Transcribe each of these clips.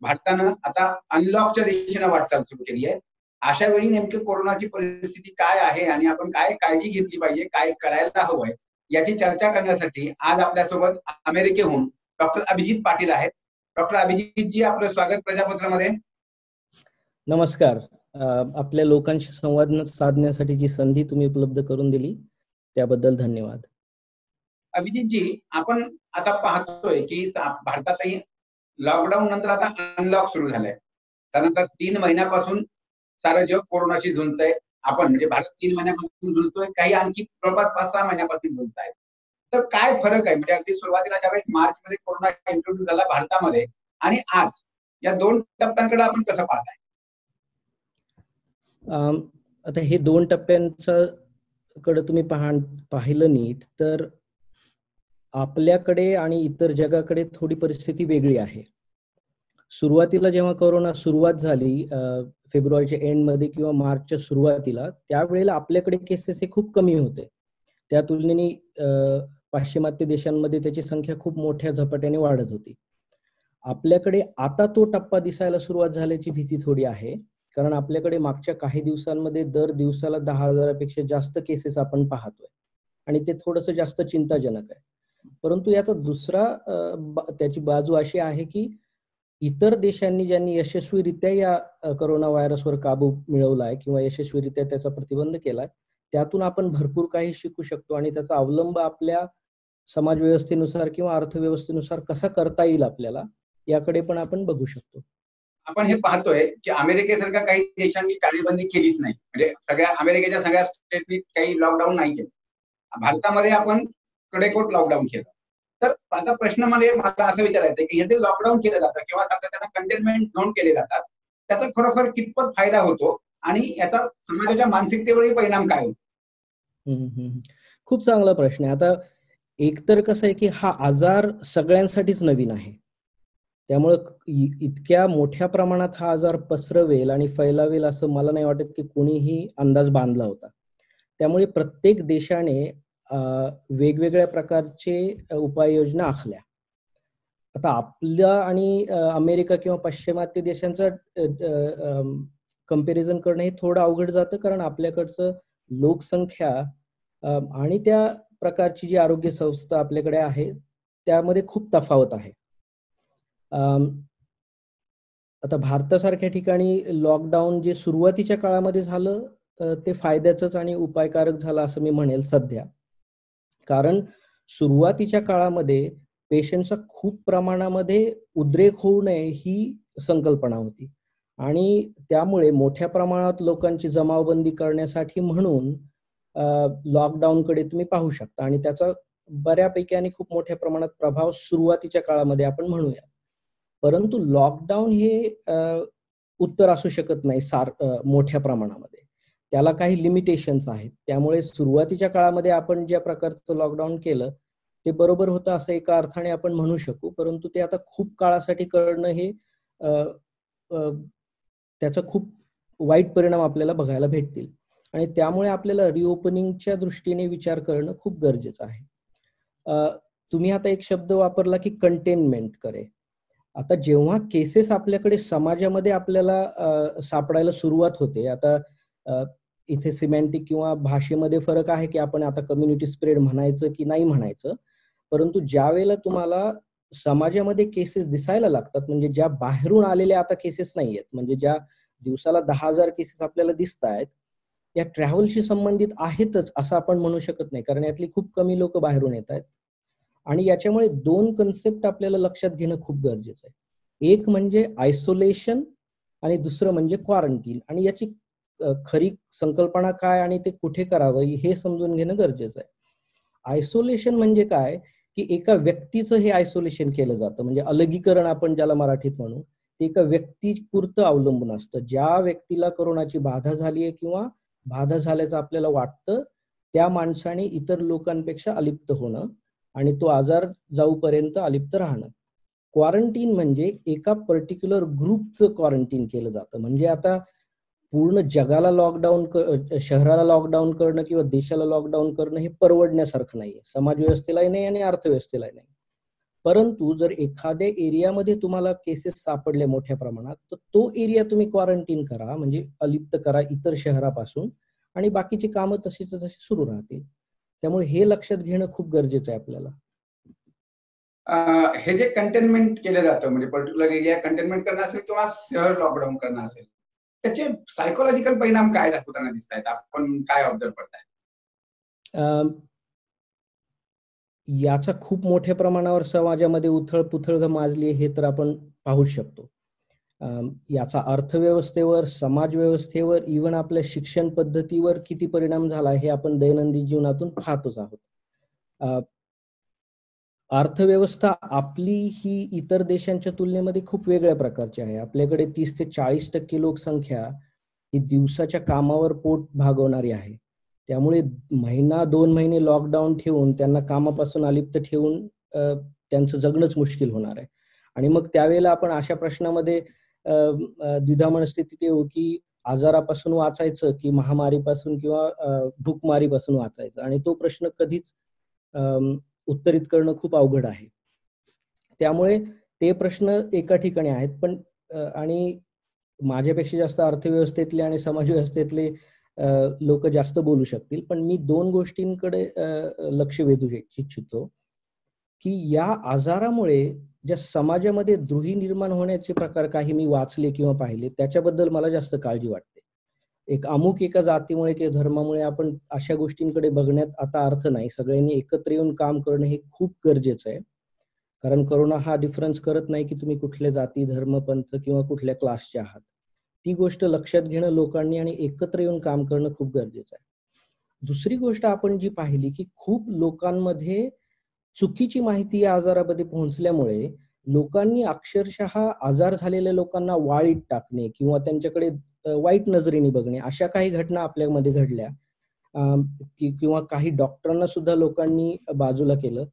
भारतानं आता अनलॉकच्या दिशेने वाटचाल सुरू केली आहे. अशा वेळी नेमकी कोरोनाची परिस्थिती काय आहे आणि आपण काय काळजी घेतली पाहिजे, काय करायला हवंय, याची चर्चा करण्यासाठी आज आपल्यासोबत अमेरिकेहून डॉक्टर अभिजित पाटील आहेत. डॉक्टर अभिजित जी, आपलं स्वागत प्रजापत्रामध्ये. नमस्कार. आपल्या लोकांशी संवाद साधण्यासाठी जी संधी तुम्ही उपलब्ध करून दिली त्याबद्दल धन्यवाद. अभिजित जी, आपण आता पाहतोय की भारतातही लॉकडाऊन नंतर आता अनलॉक सुरू झालंय. त्यानंतर 3 महिन्यापासून सारं जग कोरोनाशी झुंजतंय. आपण म्हणजे भारत 3 महिन्यापासून झुंजतोय, काही आणखी प्रभात 5-6 महिन्यापासून झुंजतायत. तर काय फरक आहे, म्हणजे अगदी सुरुवातीला ज्यावेळेस मार्च मध्ये कोरोना इंट्रोड्यूस झाला भारतामध्ये आणि आज या 2 टप्प्यांकडे आपण कसं पाहताय? आता हे 2 टप्प्यांचं कडे तुम्ही पाहिलं नीट तर आपल्याकडे आणि इतर जगाकडे थोडी परिस्थिती वेगळी आहे. सुरुवातीला जेव्हा कोरोना सुरुवात झाली फेब्रुवारीच्या एंड मध्ये किंवा मार्चच्या सुरुवातीला, त्यावेळेला आपल्याकडे केसेस हे खूप कमी होते. त्या तुलनेने पाश्चिमात्य देशांमध्ये त्याची संख्या खूप मोठ्या झपाट्याने वाढत होती. आपल्याकडे आता तो टप्पा दिसायला सुरुवात झाल्याची भीती थोडी आहे, कारण आपल्याकडे मागच्या काही दिवसांमध्ये दर दिवसाला 10,000पेक्षा जास्त केसेस आपण पाहतोय आणि ते थोडंसं जास्त चिंताजनक आहे. परंतु याचा दुसरा त्याची बाजू अशी आहे की इतर देशांनी ज्यांनी यशस्वीरित्या या कोरोना व्हायरसवर काबू मिळवलाय किंवा यशस्वीरित्या त्याचा प्रतिबंध केलाय, त्यातून आपण भरपूर काही शिकू शकतो आणि त्याचा अवलंब आपल्या समाज व्यवस्थेनुसार किंवा अर्थव्यवस्थेनुसार कसा करता येईल आपल्याला, याकडे पण आपण बघू शकतो. आपण हे पाहतोय की अमेरिकेसारख्या काही देशांनी टाळेबंदी केलीच नाही, म्हणजे अमेरिकेच्या सगळ्या स्टेटनी काही लॉकडाऊन नाही केलं. भारतामध्ये आपण कडेकोट लॉकडाऊन केलं. तर आता प्रश्न मला असं विचारायचं की हे जे लॉकडाऊन केलं जातं किंवा सातत्यानं कंटेनमेंट झोन केले जातात, त्याचा खरोखर कितपत फायदा होतो आणि याचा समाजाच्या मानसिकतेवरही परिणाम काय होतो? खूप चांगला प्रश्न आहे. आता एकतर कसं आहे की हा आजार सगळ्यांसाठीच नवीन आहे, त्यामुळे इतक्या मोठ्या प्रमाणात हा आजार पसरवेल आणि फैलावेल असं मला नाही वाटत की कोणीही अंदाज बांधला होता. त्यामुळे प्रत्येक देशाने वेगवेगळ्या प्रकारचे उपाययोजना आखल्या. आता आपल्या आणि अमेरिका किंवा पाश्चिमात्य देशांचं कंपॅरिझन करणं हे थोडं अवघड जातं, कारण आपल्याकडचं लोकसंख्या आणि त्या प्रकारची जी आरोग्य संस्था आपल्याकडे आहे त्यामध्ये खूप तफावत आहे. आता भारतासारख्या ठिकाणी लॉकडाऊन जे सुरुवातीच्या काळामध्ये झालं ते फायद्याचंच आणि उपायकारक झालं असं मी म्हणेल सध्या. कारण सुरुवातीच्या काळामध्ये पेशंटचा खूप प्रमाणामध्ये उद्रेक होऊ नये ही संकल्पना होती आणि त्यामुळे मोठ्या प्रमाणात लोकांची जमावबंदी करण्यासाठी म्हणून लॉकडाऊनकडे तुम्ही पाहू शकता आणि त्याचा बऱ्यापैकी आणि खूप मोठ्या प्रमाणात प्रभाव सुरुवातीच्या काळामध्ये आपण म्हणूया. परंतु लॉकडाऊन हे उत्तर असू शकत नाही मोठ्या प्रमाणामध्ये, त्याला काही लिमिटेशन्स आहेत. त्यामुळे सुरुवातीच्या काळामध्ये आपण ज्या प्रकारचं लॉकडाऊन केलं ते बरोबर होतं असं एका अर्थाने आपण म्हणू शकू, परंतु ते आता खूप काळासाठी करणं हे त्याचा खूप वाईट परिणाम आपल्याला बघायला भेटतील आणि त्यामुळे आपल्याला रिओपनिंगच्या दृष्टीने विचार करणं खूप गरजेचं आहे. तुम्ही आता एक शब्द वापरला की कंटेनमेंट करे. आता जेव्हा केसेस आपल्याकडे समाजामध्ये आपल्याला सापडायला सुरुवात होते, आता इथे सिमेंटिक किंवा भाषेमध्ये फरक आहे की आपण आता कम्युनिटी स्प्रेड म्हणायचं की नाही म्हणायचं, परंतु ज्या वेळेला तुम्हाला समाजामध्ये केसेस दिसायला लागतात, म्हणजे ज्या बाहेरून आलेल्या आता केसेस नाही आहेत, म्हणजे ज्या दिवसाला 10,000 केसेस आपल्याला दिसत आहेत, या ट्रॅव्हलशी संबंधित आहेतच असं आपण म्हणू शकत नाही, कारण यातली खूप कमी लोक बाहेरून येत आहेत. आणि याच्यामुळे 2 कन्सेप्ट आपल्याला लक्षात घेणं खूप गरजेचं आहे. एक म्हणजे आयसोलेशन आणि दुसरं म्हणजे क्वारंटीन, आणि याची खरी संकल्पना काय आणि ते कुठे करावं हे समजून घेणं गरजेचं आहे. आयसोलेशन म्हणजे काय की एका व्यक्तीचं हे आयसोलेशन केलं जातं, म्हणजे अलगीकरण आपण ज्याला मराठीत म्हणू, ते एका व्यक्तीपुरतं अवलंबून असतं. ज्या व्यक्तीला कोरोनाची बाधा झाली आहे किंवा बाधा झाल्याचं आपल्याला वाटतं त्या माणसाने इतर लोकांपेक्षा अलिप्त होणं आणि तो आजार जाऊपर्यंत अलिप्त राहणं. क्वारंटीन म्हणजे एका पर्टिक्युलर ग्रुपचं क्वारंटीन केलं जातं. म्हणजे आता पूर्ण जगाला लॉकडाऊन, शहराला लॉकडाऊन करणं किंवा देशाला लॉकडाऊन करणं हे परवडण्यासारखं नाहीये, समाज व्यवस्थेलाही नाही आणि अर्थव्यवस्थेलाही नाही. परंतु जर एखाद्या एरियामध्ये तुम्हाला केसेस सापडले मोठ्या प्रमाणात, तर तो एरिया तुम्ही क्वारंटीन करा, म्हणजे अलिप्त करा इतर शहरापासून, आणि बाकीची कामं तशीच तशी सुरू राहतील. त्यामुळे हे लक्षात घेणं खूप गरजेचं आहे आपल्याला. हे जे कंटेनमेंट केलं जातं, म्हणजे पर्टिक्युलर एरिया कंटेनमेंट करणं असेल किंवा शहर लॉकडाऊन करणं असेल, त्याचे सायकोलॉजिकल परिणाम काय दाखवताना दिसत आहेत? आपण काय ऑब्झर्व करताय? याचा खूप मोठ्या प्रमाणावर समाजामध्ये उथळ-पुथळ माजली हे तर आपण पाहूच शकतो. याचा अर्थव्यवस्थेवर, समाज व्यवस्थेवर, इव्हन आपल्या शिक्षण पद्धतीवर किती परिणाम झाला हे आपण दैनंदिन जीवनातून पाहतोच आहोत. अर्थव्यवस्था आपली ही इतर देशांच्या तुलनेमध्ये खूप वेगळ्या प्रकारची आहे. आपल्याकडे 30 ते 40% लोकसंख्या ही दिवसाच्या कामावर पोट भागवणारी आहे. त्यामुळे महिना 2 महिने लॉकडाऊन ठेवून त्यांना कामापासून अलिप्त ठेवून त्यांचं जगणंच मुश्किल होणार आहे. आणि मग त्यावेळेला आपण अशा प्रश्नामध्ये द्विधा मनस्थितीत येऊ की आजारापासून वाचायचं की महामारीपासून किंवा भूकमारीपासून वाचायचं, आणि तो प्रश्न कधीच उत्तरित करणं खूप अवघड आहे. त्यामुळे ते प्रश्न एका ठिकाणी आहेत, पण आणि माझ्यापेक्षा जास्त अर्थव्यवस्थेतले आणि समाज व्यवस्थेतले लोक जास्त बोलू शकतील, पण मी 2 गोष्टींकडे लक्ष वेधू इच्छितो की या आजारामुळे ज्या समाजामध्ये द्रोही निर्माण होण्याचे प्रकार काही मी वाचले किंवा पाहिले, त्याच्याबद्दल मला जास्त काळजी वाटते. एका जातीमुळे किंवा धर्मामुळे आपण अशा गोष्टींकडे बघण्यात आता अर्थ नाही. सगळ्यांनी एकत्र येऊन काम करणं हे खूप गरजेचं आहे. कारण कोरोना हा डिफरन्स करत नाही की तुम्ही कुठल्या जाती, धर्म, पंथ किंवा कुठल्या क्लासचे आहात. ती गोष्ट लक्षात घेणं लोकांनी आणि एकत्र येऊन काम करणं खूप गरजेचं आहे. दुसरी गोष्ट आपण जी पाहिली की खूप लोकांमध्ये चुकीची माहिती या आजारामध्ये पोहोचल्यामुळे लोकांनी अक्षरशः आजार झालेल्या लोकांना वाळीत टाकणे किंवा त्यांच्याकडे वाईट नजरेने बघणे, अशा काही घटना आपल्यामध्ये घडल्या. किंवा काही डॉक्टरांना सुद्धा लोकांनी बाजूला केलं.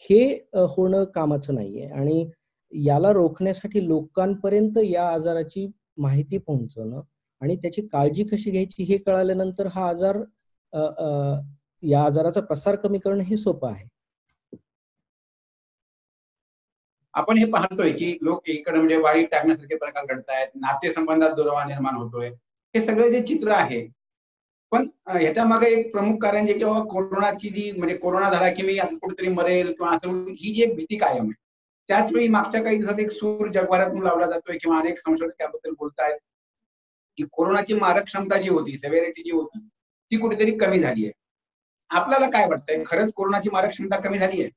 हे होणं कामाचं नाहीये, आणि याला रोखण्यासाठी लोकांपर्यंत या आजाराची माहिती पोहोचवणं आणि त्याची काळजी कशी घ्यायची हे कळाल्यानंतर हा आजार या आजाराचा प्रसार कमी करणं हे सोपं आहे. आपण हे पाहतोय की लोक एकीकडे म्हणजे वाईट टाकण्यासारखे प्रकार घडतायत, नातेसंबंधात दुरावा निर्माण होतोय, हे सगळे जे चित्र आहे. पण ह्याच्या मागे एक प्रमुख कारण जे किंवा कोरोनाची जी म्हणजे कोरोना झाला की मी आता कुठेतरी मरेल किंवा असं, ही जी एक भीती कायम आहे. त्याच वेळी मागच्या काही दिवसात एक सूर जगभरातून लावला जातोय किंवा अनेक संशोधक त्याबद्दल बोलतायत की कोरोनाची मारक क्षमता जी होती, सेव्हिरिटी जी होती, ती कुठेतरी कमी झाली आहे. आपल्याला काय वाटतंय, खरंच कोरोनाची मारक क्षमता कमी झाली आहे?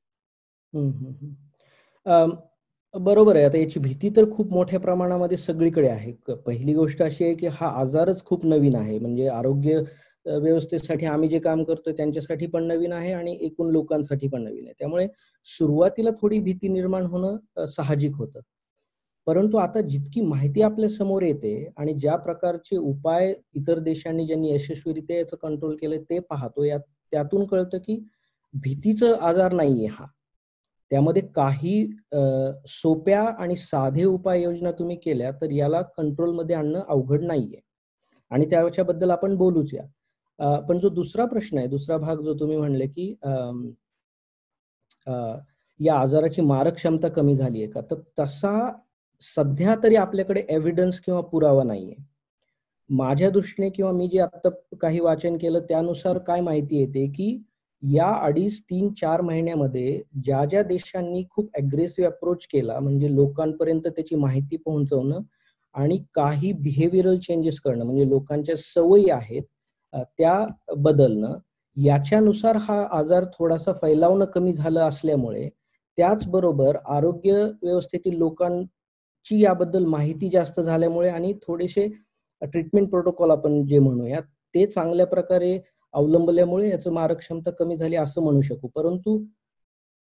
बरोबर आहे. आता याची भीती तर खूप मोठ्या प्रमाणामध्ये सगळीकडे आहे. पहिली गोष्ट अशी आहे की हा आजारच खूप नवीन आहे. म्हणजे आरोग्य व्यवस्थेसाठी आम्ही जे काम करतोय त्यांच्यासाठी पण नवीन आहे आणि एकूण लोकांसाठी पण नवीन आहे. त्यामुळे सुरुवातीला थोडी भीती निर्माण होणं साहजिक होतं. परंतु आता जितकी माहिती आपल्या समोर येते आणि ज्या प्रकारचे उपाय इतर देशांनी ज्यांनी यशस्वीरित्या याचं कंट्रोल केलं ते पाहतो, त्यातून कळतं की भीतीचा आजार नाहीये हा. त्यामध्ये काही सोप्या आणि साधे उपाययोजना तुम्ही केल्या तर याला कंट्रोलमध्ये आणणं अवघड नाहीये, आणि त्याच्याबद्दल आपण बोलूच या. पण जो दुसरा प्रश्न आहे, दुसरा भाग जो तुम्ही म्हणले की या आजाराची मारक क्षमता कमी झाली आहे का, तर तसा सध्या तरी आपल्याकडे एव्हिडन्स किंवा पुरावा नाहीये. माझ्या दृष्टीने किंवा मी जे आता काही वाचन केलं त्यानुसार काय माहिती येते की या 2.5-3-4 महिन्यामध्ये ज्या ज्या देशांनी खूप अग्रेसिव्ह अप्रोच केला, म्हणजे लोकांपर्यंत त्याची माहिती पोहोचवणं आणि काही बिहेवियरल चेंजेस करणं, म्हणजे लोकांच्या सवयी आहेत त्या बदलणं, याच्यानुसार हा आजार थोडासा फैलावणं कमी झालं असल्यामुळे, त्याचबरोबर आरोग्य व्यवस्थेतील लोकांची याबद्दल माहिती जास्त झाल्यामुळे आणि थोडेसे ट्रीटमेंट प्रोटोकॉल आपण जे म्हणूया ते चांगल्या प्रकारे अवलंबल्यामुळे याचं मारक क्षमता कमी झाली असं म्हणू शकू. परंतु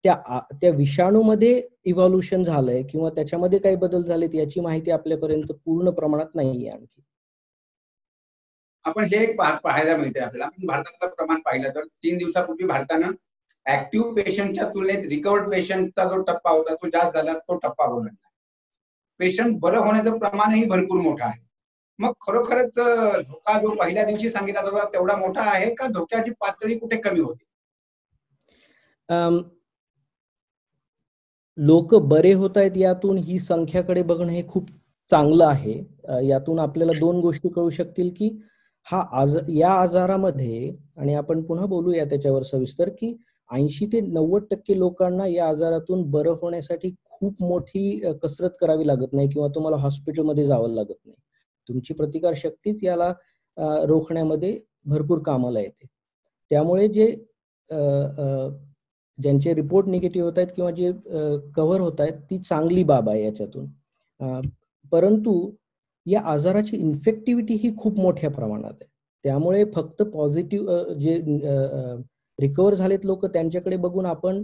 त्या विषाणूमध्ये इव्हॉल्युशन झालंय किंवा त्याच्यामध्ये काही बदल झालेत याची माहिती आपल्यापर्यंत पूर्ण प्रमाणात नाहीये आणखी. आपण हे एक पाहायला मिळते आपल्याला. आपण भारतातलं प्रमाण पाहिलं तर 3 दिवसापूर्वी भारतानं ऍक्टिव्ह पेशंटच्या तुलनेत रिकवर्ड पेशंटचा जो टप्पा होता तो जास्त झाला, तो टप्पा ओलांडला. पेशंट बरं होण्याचं प्रमाणही भरपूर मोठं आहे. मग खरोखरच धोका जो पहिल्या दिवशी सांगितला होता तेवढा मोठा आहे का धोक्याची पातळी कुठे कमी होती? लोक बरे होत आहेत यातून ही संख्याकडे बघणं हे खूप चांगलं आहे. यातून आपल्याला दोन गोष्टी कळू शकतील की या आजारामध्ये, आणि आपण पुन्हा बोलूया त्याच्यावर सविस्तर, की 80 ते 90% लोकांना या आजारातून बरं होण्यासाठी खूप मोठी कसरत करावी लागत नाही किंवा तुम्हाला हॉस्पिटलमध्ये जावं लागत नाही. तुमची प्रतिकार शक्तीच याला रोखण्यामध्ये भरपूर कामाला येते. त्यामुळे जे ज्यांचे रिपोर्ट निगेटिव्ह होत आहेत किंवा जे कव्हर होत आहेत ती चांगली बाब आहे याच्यातून. परंतु या आजाराची इन्फेक्टिव्हिटी ही खूप मोठ्या प्रमाणात आहे. त्यामुळे फक्त पॉझिटिव्ह जे रिकव्हर झालेत लोक त्यांच्याकडे बघून आपण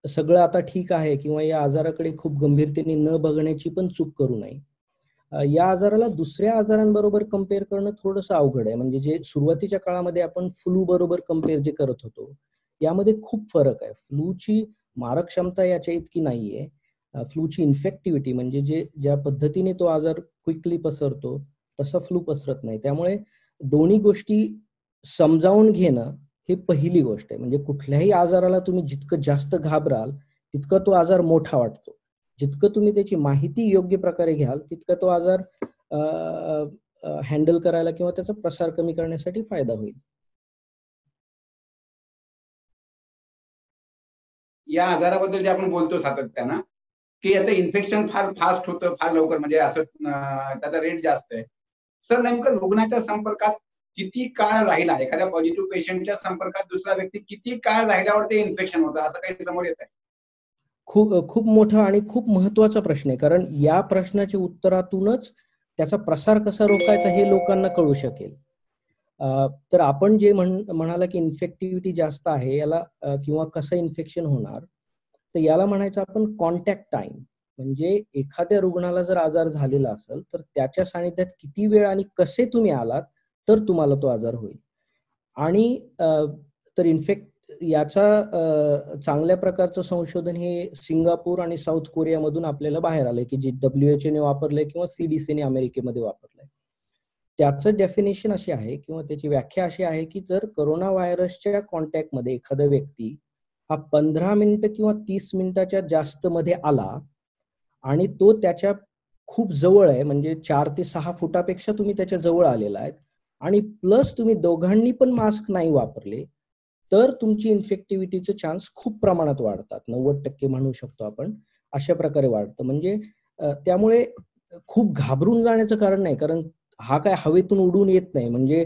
सगळं आता ठीक आहे किंवा या आजाराकडे खूप गंभीरतेने न बघण्याची पण चूक करू नये. या आजाराला दुसऱ्या आजारांबरोबर कम्पेअर करणं थोडंसं अवघड आहे. म्हणजे जे सुरुवातीच्या काळामध्ये आपण फ्लू बरोबर कम्पेअर जे करत होतो यामध्ये खूप फरक आहे. फ्लूची मारक क्षमता याच्या इतकी नाहीये. फ्लूची इन्फेक्टिव्हिटी म्हणजे ज्या पद्धतीने तो आजार क्विकली पसरतो तसा फ्लू पसरत नाही. त्यामुळे दोन्ही गोष्टी समजावून घेणं ही पहिली गोष्ट आहे. म्हणजे कुठल्याही आजाराला तुम्ही जितकं जास्त घाबराल तितका तो आजार मोठा वाटतो. जितकं तुम्ही त्याची माहिती योग्य प्रकारे घ्याल तितका तो आजार हँडल करायला किंवा त्याचा प्रसार कमी करण्यासाठी फायदा होईल. या आजाराबद्दल जे आपण बोलतो सातत्यानं की याचं इन्फेक्शन फार फास्ट होतं, फार लवकर, म्हणजे असं त्याचा रेट जास्त आहे. सर नेमकं रुग्णाच्या संपर्कात किती काळ राहिला, एखाद्या पॉझिटिव्ह पेशंटच्या संपर्कात दुसरा व्यक्ती किती काळ राहिल्यावर ते इन्फेक्शन होतं, असं काही समोर येत आहे? खूप मोठा आणि खूप महत्वाचा प्रश्न आहे. कारण या प्रश्नाच्या उत्तरातूनच त्याचा प्रसार कसा रोखायचा हे लोकांना कळू शकेल. तर आपण जे म्हणाला की इन्फेक्टिव्हिटी जास्त आहे याला किंवा कसं इन्फेक्शन होणार, तर याला म्हणायचं आपण कॉन्टॅक्ट टाइम. म्हणजे एखाद्या रुग्णाला जर आजार झालेला असेल तर त्याच्या सानिध्यात किती वेळ आणि कसे तुम्ही आलात तर तुम्हाला तो आजार होईल. आणि तर याचा चांगल्या प्रकारचं संशोधन हे सिंगापूर आणि साऊथ कोरियामधून आपल्याला बाहेर आलंय की जे WHO ने वापरलंय किंवा CDCने अमेरिकेमध्ये वापरलंय. त्याचं डेफिनेशन अशी आहे किंवा त्याची व्याख्या अशी आहे की जर कोरोना व्हायरसच्या कॉन्टॅक्टमध्ये एखादा व्यक्ती हा 15 मिनिटं किंवा 30 मिनिटाच्या जास्त मध्ये आला आणि तो त्याच्या खूप जवळ आहे, म्हणजे 4 ते 6 फुटापेक्षा तुम्ही त्याच्या जवळ आलेला आहे आणि प्लस तुम्ही दोघांनी पण मास्क नाही वापरले तर तुमची इन्फेक्टिव्हिटीचे चान्स खूप प्रमाणात वाढतात. 90% म्हणू शकतो आपण, अशा प्रकारे वाढतं. म्हणजे त्यामुळे खूप घाबरून जाण्याचं कारण नाही, कारण हा काय हवेतून उडून येत नाही. म्हणजे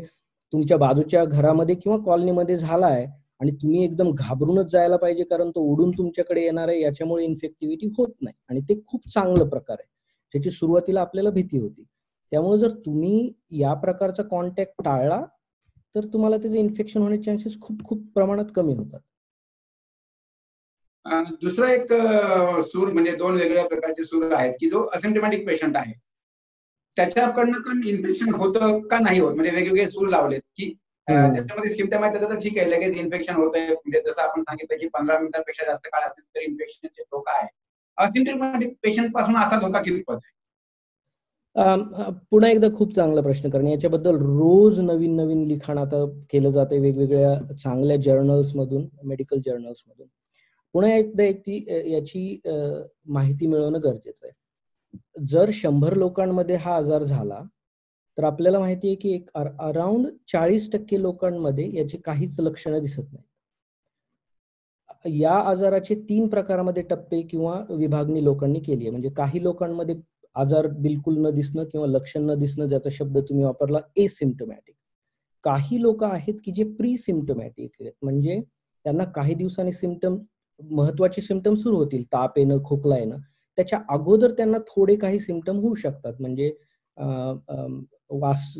तुमच्या बाजूच्या घरामध्ये किंवा कॉलनीमध्ये झालाय आणि तुम्ही एकदम घाबरूनच जायला पाहिजे कारण तो उडून तुमच्याकडे येणार आहे याच्यामुळे इन्फेक्टिव्हिटी होत नाही. आणि ते खूप चांगलं प्रकार आहे, ज्याची सुरुवातीला आपल्याला भीती होती. त्यामुळे जर तुम्ही या प्रकारचा कॉन्टॅक्ट टाळला तर तुम्हाला त्याचे इन्फेक्शन होण्याचे चान्सेस खूप प्रमाणात कमी होतात. दुसरा एक सूर म्हणजे दोन वेगवेगळ्या प्रकारचे सूर आहेत की जो असिम्प्टोमॅटिक पेशंट आहे त्याच्याकडनं पण इन्फेक्शन होतं का नाही होत, म्हणजे वेगवेगळे सूर लावलेत की त्याच्यामध्ये सिम्पटम आहे त्याचं तर ठीक आहे, लगेच इन्फेक्शन होतंय, म्हणजे जसं आपण सांगितलं की 15 मिनिटांपेक्षा जास्त काळ असेल तर इन्फेक्शनचे धोका आहे. असिम्प्टोमॅटिक पेशंट पासून असा धोका कितपत आहे? पुन्हा एकदा खूप चांगला प्रश्न, कारण याच्याबद्दल रोज नवीन लिखाण आता केलं जाते वेगवेगळ्या चांगल्या जर्नल्स मधून, मेडिकल जर्नल्स मधून. पुन्हा एकदा याची माहिती मिळवणं गरजेचं आहे. जर 100 लोकांमध्ये हा आजार झाला तर आपल्याला माहिती आहे की अराउंड 40% लोकांमध्ये याची काहीच लक्षणं दिसत नाही. या आजाराचे 3 प्रकारामध्ये टप्पे किंवा विभागणी लोकांनी केली आहे. म्हणजे काही लोकांमध्ये आजार बिलकुल न दिसणं किंवा लक्षण न दिसणं, ज्याचा शब्द तुम्ही वापरला एसिम्प्टोमॅटिक. काही लोक आहेत की जे प्री सिम्प्टोमॅटिक आहेत, म्हणजे त्यांना काही दिवसांनी महत्वाचे सिम्प्टम सुरू होतील, ताप येणं, खोकला येणं, त्याच्या अगोदर त्यांना थोडे काही सिम्प्टम होऊ शकतात. म्हणजे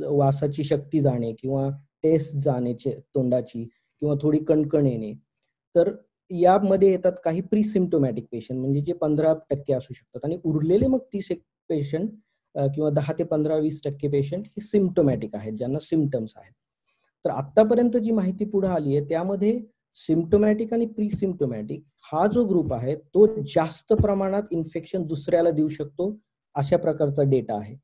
वासाची शक्ती जाणे किंवा टेस्ट जाणे तोंडाची किंवा थोडी कणकण येणे. तर यामध्ये येतात काही प्री सिम्प्टोमॅटिक पेशंट, म्हणजे जे 15% असू शकतात, आणि उरलेले मग 30 पेशंट किंवा 10 ते 15-20% पेशंट हे सिम्प्टोमॅटिक आहेत, ज्यांना सिम्प्टम्स आहेत. तर आतापर्यंत जी माहिती पुढे आली आहे त्यामध्ये सिम्प्टोमॅटिक आणि प्री सिम्प्टोमॅटिक हा जो ग्रुप आहे तो जास्त प्रमाणात इन्फेक्शन दुसऱ्याला देऊ शकतो, अशा प्रकारचा डेटा आहे.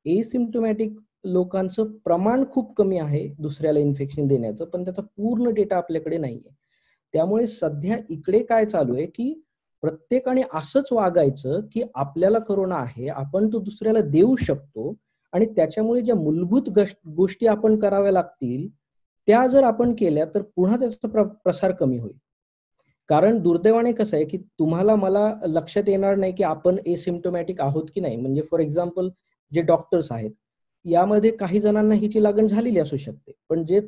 एसिम्प्टोमॅटिक लोकांचं प्रमाण खूप कमी आहे दुसऱ्याला इन्फेक्शन देण्याचं, पण त्याचा पूर्ण डेटा आपल्याकडे नाहीये. त्यामुळे सध्या इकडे काय चालू आहे की प्रत्येकाने असंच वागायचं की आपल्याला करोना आहे, आपण तो दुसऱ्याला देऊ शकतो, आणि त्याच्यामुळे ज्या मूलभूत गोष्टी आपण कराव्या लागतील त्या जर आपण केल्या तर पुन्हा त्याचा प्रसार कमी होईल. कारण दुर्दैवाने कसं आहे की तुम्हाला मला लक्षात येणार नाही की आपण एसिम्प्टोमॅटिक आहोत की नाही. म्हणजे फॉर एक्झाम्पल जे डॉक्टर्स आहेत, यामध्ये काही जणांना हिची लागण झालेली असू शकते, पण जे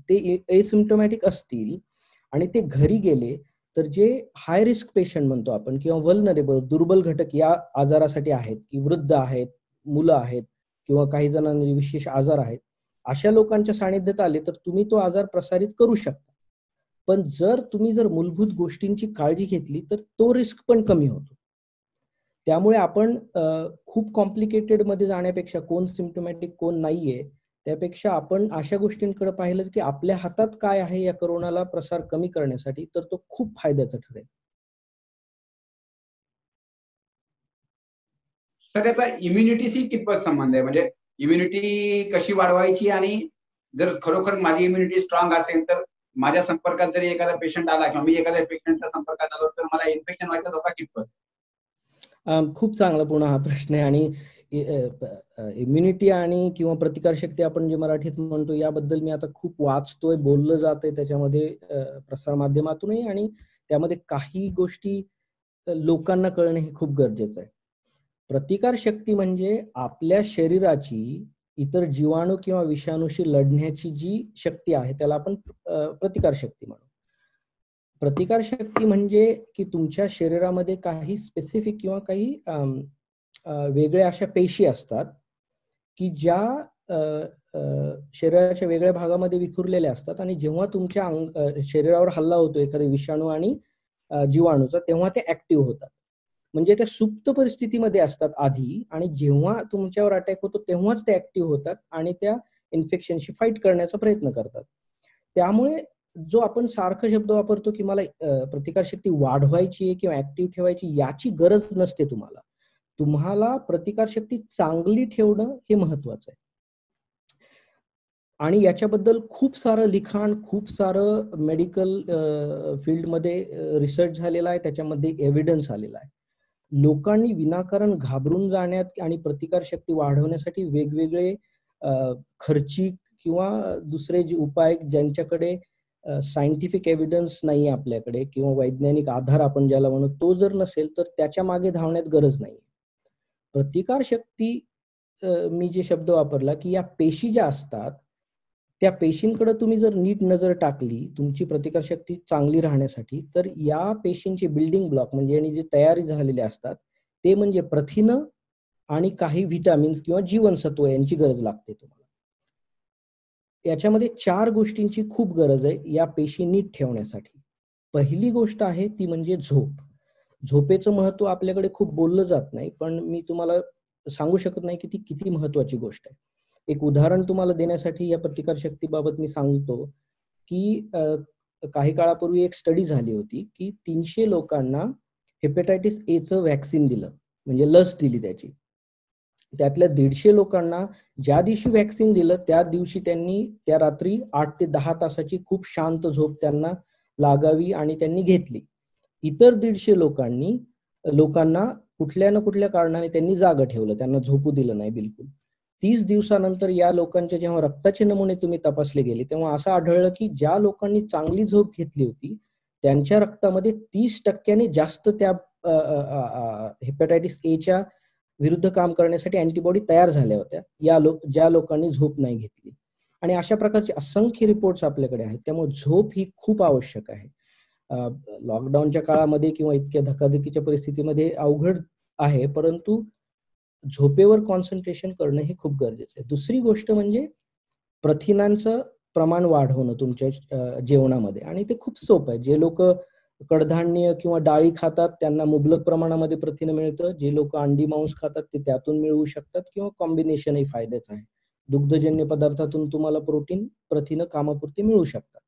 ते एसिम्प्टोमॅटिक असतील आणि ते घरी गेले, तर जे हाय रिस्क पेशंट म्हणतो आपण किंवा वल्नरेबल दुर्बल घटक या आजारासाठी आहेत, की वृद्ध आहेत, मुलं आहेत, किंवा काही जणांना विशेष आजार आहेत, अशा लोकांच्या सानिध्यात आले तर तुम्ही तो आजार प्रसारित करू शकता. पण जर तुम्ही मूलभूत गोष्टींची काळजी घेतली तर तो रिस्क पण कमी होतो. त्यामुळे आपण खूप कॉम्प्लिकेटेड मध्ये जाण्यापेक्षा कोण सिम्प्टोमॅटिक कोण नाहीये, त्यापेक्षा आपण अशा गोष्टींकडे पाहिलं की आपल्या हातात काय आहे या कोरोनाला प्रसार कमी करण्यासाठी, तर तो खूप फायद्याचा ठरेल. सर याचा इम्युनिटीशी कितपत संबंध आहे? म्हणजे इम्युनिटी कशी वाढवायची, आणि जर खरोखर माझी इम्युनिटी स्ट्रॉंग असेल तर माझ्या संपर्कात जरी एखादा पेशंट आला किंवा मी एखाद्या पेशंटच्या संपर्कात आलो तर मला इन्फेक्शन व्हायचा धोका कितपत? खूप चांगला पुन्हा हा प्रश्न आहे. आणि इम्युनिटी आणि किंवा प्रतिकारशक्ती आपण जे मराठीत म्हणतो याबद्दल मी आता खूप वाचतोय, बोललं जातंय त्याच्यामध्ये प्रसार माध्यमातूनही, आणि त्यामध्ये काही गोष्टी लोकांना कळणं हे खूप गरजेचं आहे. प्रतिकारशक्ती म्हणजे आपल्या शरीराची इतर जीवाणू किंवा विषाणूशी लढण्याची जी शक्ती आहे त्याला आपण प्रतिकारशक्ती म्हणू. प्रतिकारशक्ती म्हणजे की तुमच्या शरीरामध्ये काही स्पेसिफिक किंवा काही वेगळ्या अशा पेशी असतात की ज्या शरीराच्या वेगळ्या भागामध्ये विखुरलेल्या असतात, आणि जेव्हा तुमच्या शरीरावर हल्ला होतो एखाद्या विषाणू आणि जीवाणूचा, तेव्हा ते ऍक्टिव्ह होतात. म्हणजे त्या सुप्त परिस्थितीमध्ये असतात आधी, आणि जेव्हा तुमच्यावर अटॅक होतो तेव्हाच ते ऍक्टिव्ह होतात आणि त्या इन्फेक्शनशी फाईट करण्याचा प्रयत्न करतात. त्यामुळे जो आपण सारखं शब्द वापरतो की मला प्रतिकारशक्ती वाढवायची आहे किंवा ऍक्टिव्ह ठेवायची, याची गरज नसते तुम्हाला. तुम्हाला प्रतिकारशक्ती चांगली ठेवणं हे महत्वाचं आहे. आणि याच्याबद्दल खूप सारं लिखाण, खूप सारं मेडिकल फील्डमध्ये रिसर्च झालेला आहे, त्याच्यामध्ये एव्हिडन्स आलेला आहे. लोकांनी विनाकारण घाबरून जाण्यात आणि प्रतिकारशक्ती वाढवण्यासाठी वेगवेगळे खर्चिक किंवा दुसरे जे उपाय ज्यांच्याकडे सायंटिफिक एव्हिडन्स नाही आपल्याकडे किंवा वैज्ञानिक आधार आपण ज्याला म्हणू, तो जर नसेल तर त्याच्या मागे धावण्यात गरज नाही. प्रतिकारशक्ती मी जे शब्द वापरला की या पेशी ज्या असतात त्या पेशींकडे तुम्ही जर नीट नजर टाकली तुमची प्रतिकारशक्ती चांगली राहण्यासाठी, तर या पेशींचे बिल्डिंग ब्लॉक म्हणजे आणि जे तयारी झालेले असतात ते म्हणजे प्रथिनं आणि काही व्हिटॅमिन्स किंवा जीवनसत्व यांची गरज लागते तुम्हाला. याच्यामध्ये 4 गोष्टींची खूप गरज आहे या पेशी नीट ठेवण्यासाठी. पहिली गोष्ट आहे ती म्हणजे झोप. झोपेचं महत्व आपल्याकडे खूप बोललं जात नाही, पण मी तुम्हाला सांगू शकत नाही की ती किती महत्वाची गोष्ट आहे. एक उदाहरण तुम्हाला देण्यासाठी या प्रतिकारशक्तीबाबत मी सांगतो की काही काळापूर्वी एक स्टडी झाली होती की 300 लोकांना हेपेटायटिस एचं व्हॅक्सिन दिलं, म्हणजे लस दिली त्याची. त्यातल्या 150 लोकांना ज्या दिवशी व्हॅक्सिन दिलं त्या दिवशी त्यांनी त्या रात्री 8 ते 10 तासाची खूप शांत झोप त्यांना लागावी आणि त्यांनी घेतली. इतर 150 लोकांना कुठल्या ना कुठल्या कारणाने त्यांनी जागं ठेवलं, त्यांना झोपू दिलं नाही बिलकुल. 30 दिवसानंतर या लोकांचे जेव्हा रक्ताचे नमुने तुम्ही तपासले गेले तेव्हा असं आढळलं की ज्या लोकांनी चांगली झोप घेतली होती त्यांच्या रक्तामध्ये 30% जास्त त्या हेपेटायटिस एच्या विरुद्ध काम करण्यासाठी अँटीबॉडी तयार झाल्या होत्या ज्या लोकांनी झोप नाही घेतली. आणि अशा प्रकारचे असंख्य रिपोर्ट्स आपल्याकडे आहेत. त्यामुळे झोप ही खूप आवश्यक आहे. लॉकडाऊनच्या काळामध्ये किंवा इतक्या धकाधकीच्या परिस्थितीमध्ये अवघड आहे, परंतु झोपेवर कॉन्सन्ट्रेशन करणं हे खूप गरजेचं आहे. दुसरी गोष्ट म्हणजे प्रथिनांचं प्रमाण वाढवणं तुमच्या जेवणामध्ये, आणि ते खूप सोपं आहे. जे लोक कडधान्य किंवा डाळी खातात त्यांना मुबलक प्रमाणामध्ये प्रथिन मिळतं. जे लोक अंडी मांस खातात ते त्यातून मिळवू शकतात, किंवा कॉम्बिनेशनही फायद्याचं आहे. दुग्धजन्य पदार्थातून तुम्हाला प्रथिनं कामापुरती मिळू शकतात.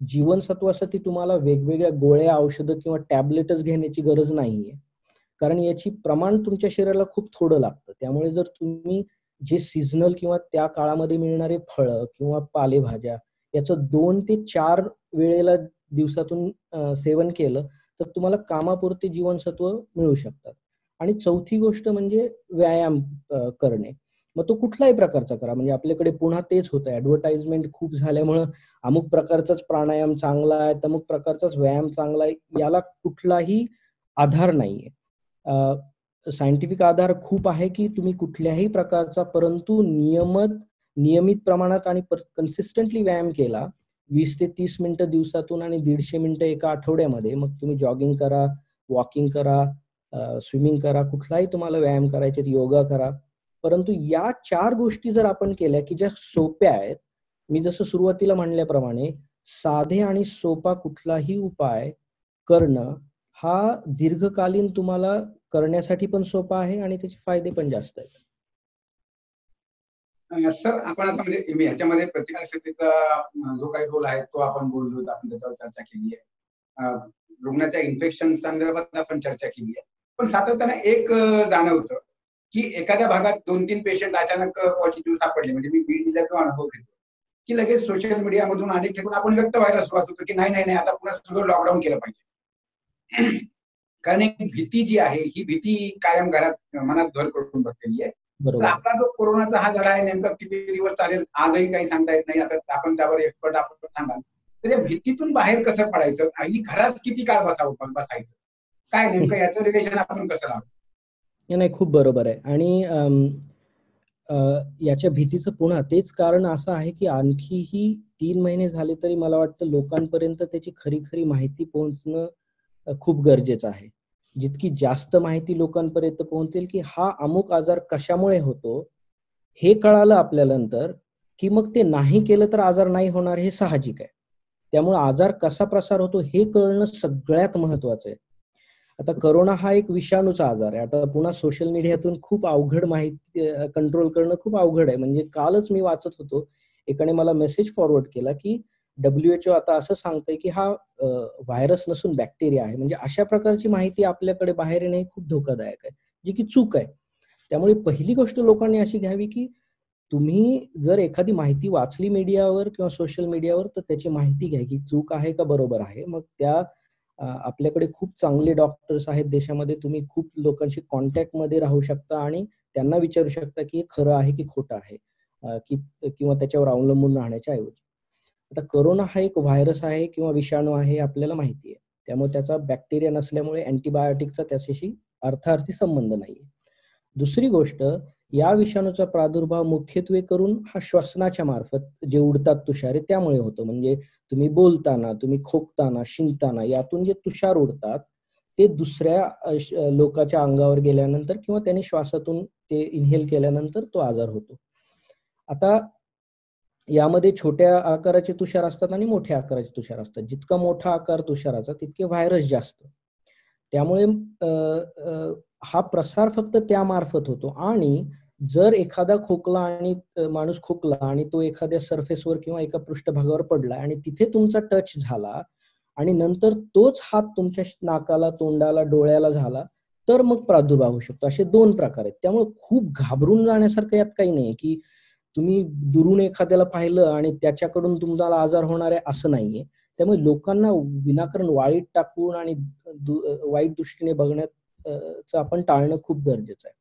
जीवनसत्वासाठी तुम्हाला वेगवेगळ्या गोळ्या, औषधं किंवा टॅबलेटच घेण्याची गरज नाहीये, कारण याची प्रमाण तुमच्या शरीराला खूप थोडं लागतं. त्यामुळे जर तुम्ही जे सीझनल किंवा त्या काळामध्ये मिळणारे फळं किंवा पालेभाज्या याचं 2 ते 4 वेळेला दिवसातून सेवन केलं तर तुम्हाला कामापुरते जीवनसत्व मिळू शकतात. आणि चौथी गोष्ट म्हणजे व्यायाम करणे. मग तो कुठल्याही प्रकारचा करा. म्हणजे आपल्याकडे पुन्हा तेच होतं, ऍडव्हर्टाइजमेंट खूप झाल्यामुळं अमुक प्रकारचाच प्राणायाम चांगला आहे, अमुक प्रकारचाच व्यायाम चांगला आहे, याला कुठलाही आधार नाहीये. सायंटिफिक आधार खूप आहे की तुम्ही कुठल्याही प्रकारचा, परंतु नियमित प्रमाणात आणि कन्सिस्टंटली व्यायाम केला 20 ते 30 मिनिटं दिवसातून आणि 150 मिनिटं एका आठवड्यामध्ये, मग तुम्ही जॉगिंग करा, वॉकिंग करा, स्विमिंग करा, कुठलाही तुम्हाला व्यायाम करायचे, योगा करा. परंतु या 4 गोष्टी जर आपण केल्या की ज्या सोप्या आहेत, मी जसं सुरुवातीला म्हणल्याप्रमाणे साधे आणि सोपा कुठलाही उपाय करणं हा दीर्घकालीन तुम्हाला करण्यासाठी पण सोपा आहे आणि त्याचे फायदे पण जास्त आहेत. सर, आपण आता म्हणजे मी ह्याच्यामध्ये प्रतिकारशक्तीचा जो काही रोल आहे तो आपण बोललो, आपण त्याच्यावर चर्चा केली आहे. रुग्णाच्या इन्फेक्शन संदर्भात आपण चर्चा केली आहे. पण सातत्याने एक जाणवतं की एखाद्या भागात 2-3 पेशंट अचानक पॉझिटिव्ह सापडले, म्हणजे मी बीड जिल्ह्याचा अनुभव घेतो की लगेच सोशल मीडियामधून अनेक ठिकाणी आपण व्यक्त व्हायला सुरुवात होतो की नाही आता पुन्हा सगळं लॉकडाऊन केलं पाहिजे. कारण एक भीती जी आहे, ही भीती कायम घरात मनात घर करून बसलेली आहे. तर आपला जो कोरोनाचा हा लढा आहे, नेमका किती दिवस चालेल आजही काही सांगता येत नाही. आता आपण त्यावर एक्सपर्ट आपण सांगाल. तर या भीतीतून बाहेर कसं पडायचं आणि घरात किती काळ बसायचं, काय नेमकं याचं रिलेशन आपण कसं लावतो? नाही, खूप बरोबर आहे. आणि याच्या भीतीचं पुन्हा तेच कारण असं आहे की आणखीही 3 महिने झाले तरी मला वाटतं लोकांपर्यंत त्याची खरी माहिती पोहोचणं खूप गरजेचं आहे. जितकी जास्त माहिती लोकांपर्यंत पोहोचेल की हा अमुक आजार कशामुळे होतो हे कळालं आपल्याला नंतर, की मग ते नाही केलं तर आजार नाही होणार हे साहजिक आहे. त्यामुळे आजार कसा प्रसार होतो हे कळणं सगळ्यात महत्वाचं आहे. आता करोना हा एक विषाणूचा आजार आहे. आता पुन्हा सोशल मीडियातून खूप अवघड माहिती कंट्रोल करणं खूप अवघड आहे. म्हणजे कालच मी वाचत होतो, एकाने मला मेसेज फॉरवर्ड केला की WHO आता असं सांगतंय की हा व्हायरस नसून बॅक्टेरिया आहे. म्हणजे अशा प्रकारची माहिती आपल्याकडे बाहेर येणे खूप धोकादायक आहे, जी की चूक आहे. त्यामुळे पहिली गोष्ट लोकांनी अशी घ्यावी की तुम्ही जर एखादी माहिती वाचली मीडियावर किंवा सोशल मीडियावर, तर त्याची माहिती घ्या की चूक आहे का बरोबर आहे. मग त्या आपल्याकडे खूप चांगले डॉक्टर्स आहेत देशामध्ये, तुम्ही खूप लोकांशी कॉन्टॅक्टमध्ये राहू शकता आणि त्यांना विचारू शकता की हे खरं आहे की खोटं आहे, किंवा त्याच्यावर अवलंबून राहण्याच्या ऐवजी. आता करोना हा एक व्हायरस आहे किंवा विषाणू आहे हे आपल्याला माहिती आहे. त्यामुळे त्याचा बॅक्टेरिया नसल्यामुळे अँटीबायोटिकचा त्याच्याशी अर्थार्थी संबंध नाहीये. दुसरी गोष्ट, या विषाणूचा प्रादुर्भाव मुख्यत्वे करून हा श्वसनाच्या मार्फत जे उडतात तुषारे त्यामुळे होतो. म्हणजे तुम्ही बोलताना, तुम्ही खोकताना, शिंकताना यातून जे तुषार उडतात ते दुसऱ्या लोकांच्या अंगावर गेल्यानंतर किंवा त्याने श्वासातून ते इनहेल केल्यानंतर तो आजार होतो. आता यामध्ये छोट्या आकाराचे तुषार असतात आणि मोठ्या आकाराचे तुषार असतात. जितका मोठा आकार तुषाराचा तितके व्हायरस जास्त. त्यामुळे हा प्रसार फक्त त्यामार्फत होतो. आणि जर एखादा खोकला आणि माणूस खोकला आणि तो एखाद्या सरफेसवर किंवा एका पृष्ठभागावर पडला आणि तिथे तुमचा टच झाला आणि नंतर तोच हात तुमच्या नाकाला, तोंडाला, डोळ्याला झाला, तर मग प्रादुर्भाव होऊ शकतो. असे 2 प्रकार आहेत. त्यामुळे खूप घाबरून जाण्यासारखं यात काही नाही की तुम्ही दुरून एखाद्याला पाहिलं आणि त्याच्याकडून तुम्हाला आजार होणार आहे असं नाहीये. त्यामुळे लोकांना विनाकारण वाळीत टाकून आणि वाईट दृष्टीने बघण्यात आपण टाळणं खूप गरजेचं आहे.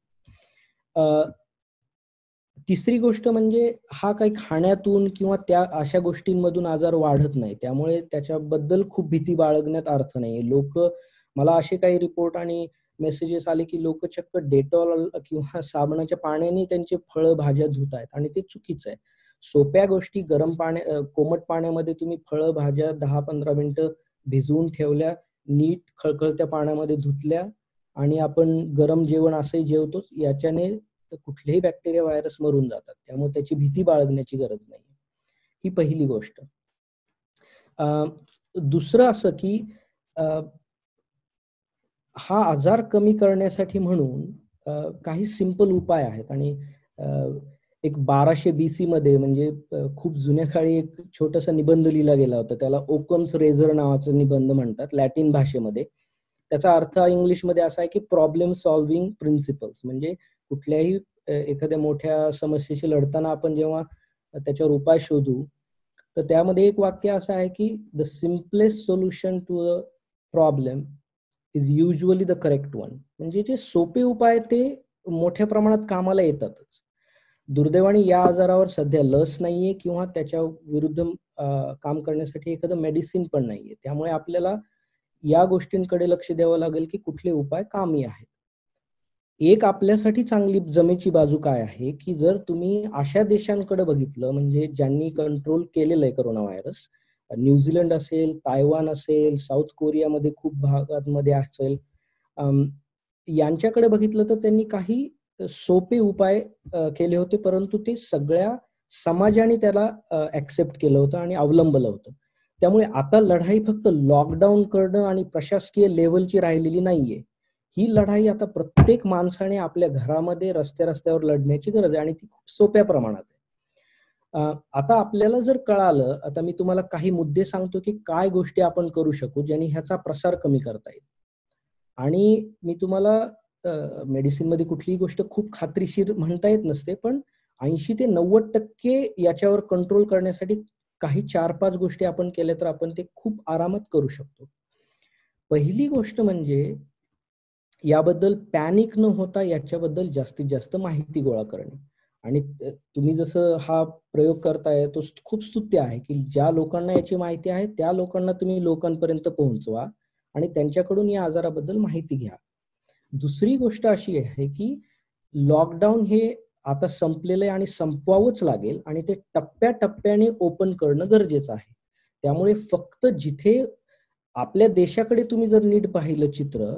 तिसरी गोष्ट म्हणजे हा काही खाण्यातून किंवा त्या अशा गोष्टींमधून आजार वाढत नाही. त्यामुळे त्याच्याबद्दल खूप भीती बाळगण्यात अर्थ नाही. मला असे काही रिपोर्ट आणि मेसेजेस आले की लोक चक्क डेटॉल किंवा साबणाच्या पाण्याने त्यांचे फळं भाज्या धुत आहेत आणि ते चुकीचं आहे. सोप्या गोष्टी कोमट पाण्यामध्ये तुम्ही फळं भाज्या 10-15 मिनिटं भिजवून ठेवल्या, नीट खळखळत्या पाण्यामध्ये धुतल्या आणि आपण गरम जेवण असंही जेवतोच, याच्याने कुठलेही बॅक्टेरिया व्हायरस मरून जातात. त्यामुळे त्याची भीती बाळगण्याची गरज नाही. ही पहिली गोष्ट. दुसरं असं की हा आजार कमी करण्यासाठी म्हणून काही सिंपल उपाय आहेत. आणि एक 1200 BC मध्ये म्हणजे खूप जुन्या काळी एक छोटासा निबंध लिहिला गेला होता. त्याला ओकम्स रेझर नावाचा निबंध म्हणतात लॅटिन भाषेमध्ये. त्याचा अर्थ इंग्लिशमध्ये असा आहे की प्रॉब्लेम सॉल्व्हिंग प्रिन्सिपल्स. म्हणजे कुठल्याही एखाद्या मोठ्या समस्येशी लढताना आपण जेव्हा त्याच्यावर उपाय शोधू, तर त्यामध्ये एक वाक्य असं आहे की the simplest solution to a problem is usually the correct one. म्हणजे जे सोपे उपाय ते मोठ्या प्रमाणात कामाला येतातच. दुर्दैवाने या आजारावर सध्या लस नाहीये किंवा त्याच्या विरुद्ध काम करण्यासाठी एखादं मेडिसिन पण नाहीये. त्यामुळे आपल्याला या गोष्टींकडे लक्ष द्यावं लागेल की कुठले उपाय कामी आहेत. एक आपल्यासाठी चांगली जमेची बाजू काय आहे की जर तुम्ही अशा देशांकडे बघितलं म्हणजे ज्यांनी कंट्रोल केलेलं आहे कोरोना व्हायरस, न्यूझीलंड असेल, तायवान असेल, साऊथ कोरियामध्ये खूप भागांमध्ये असेल, यांच्याकडे बघितलं तर त्यांनी काही सोपे उपाय केले होते, परंतु ते सगळ्या समाजाने त्याला ऍक्सेप्ट केलं होतं आणि अवलंबलं होतं. त्यामुळे आता लढाई फक्त लॉकडाऊन करणं आणि प्रशासकीय लेव्हलची राहिलेली नाहीये. ही लढाई आता प्रत्येक माणसाने आपल्या घरामध्ये रस्त्यावर लढण्याची गरज आहे आणि ती खूप सोप्या प्रमाणात आहे. आता आपल्याला जर कळालं, आता मी तुम्हाला काही मुद्दे सांगतो की काय गोष्टी आपण करू शकू ज्यांनी ह्याचा प्रसार कमी करता येईल. आणि मी तुम्हाला मेडिसिन मध्ये कुठलीही गोष्ट खूप खात्रीशीर म्हणता येत नसते, पण 80 ते 90% याच्यावर कंट्रोल करण्यासाठी काही 4-5 गोष्टी आपण केल्या तर आपण ते खूप आरामात करू शकतो. पहिली गोष्ट म्हणजे याबद्दल पॅनिक न होता याच्याबद्दल जास्तीत जास्त माहिती गोळा करणे. आणि तुम्ही जसं हा प्रयोग करताय तो खूप स्तुत्य आहे की ज्या लोकांना याची माहिती आहे त्या लोकांना तुम्ही लोकांपर्यंत पोहोचवा आणि त्यांच्याकडून या आजाराबद्दल माहिती घ्या. दुसरी गोष्ट अशी आहे की लॉकडाऊन हे आता संपलेलं आहे आणि संपवावंच लागेल आणि ते टप्प्याटप्प्याने ओपन करणं गरजेचं आहे. त्यामुळे फक्त जिथे आपल्या देशाकडे तुम्ही जर नीट पाहिलं चित्र,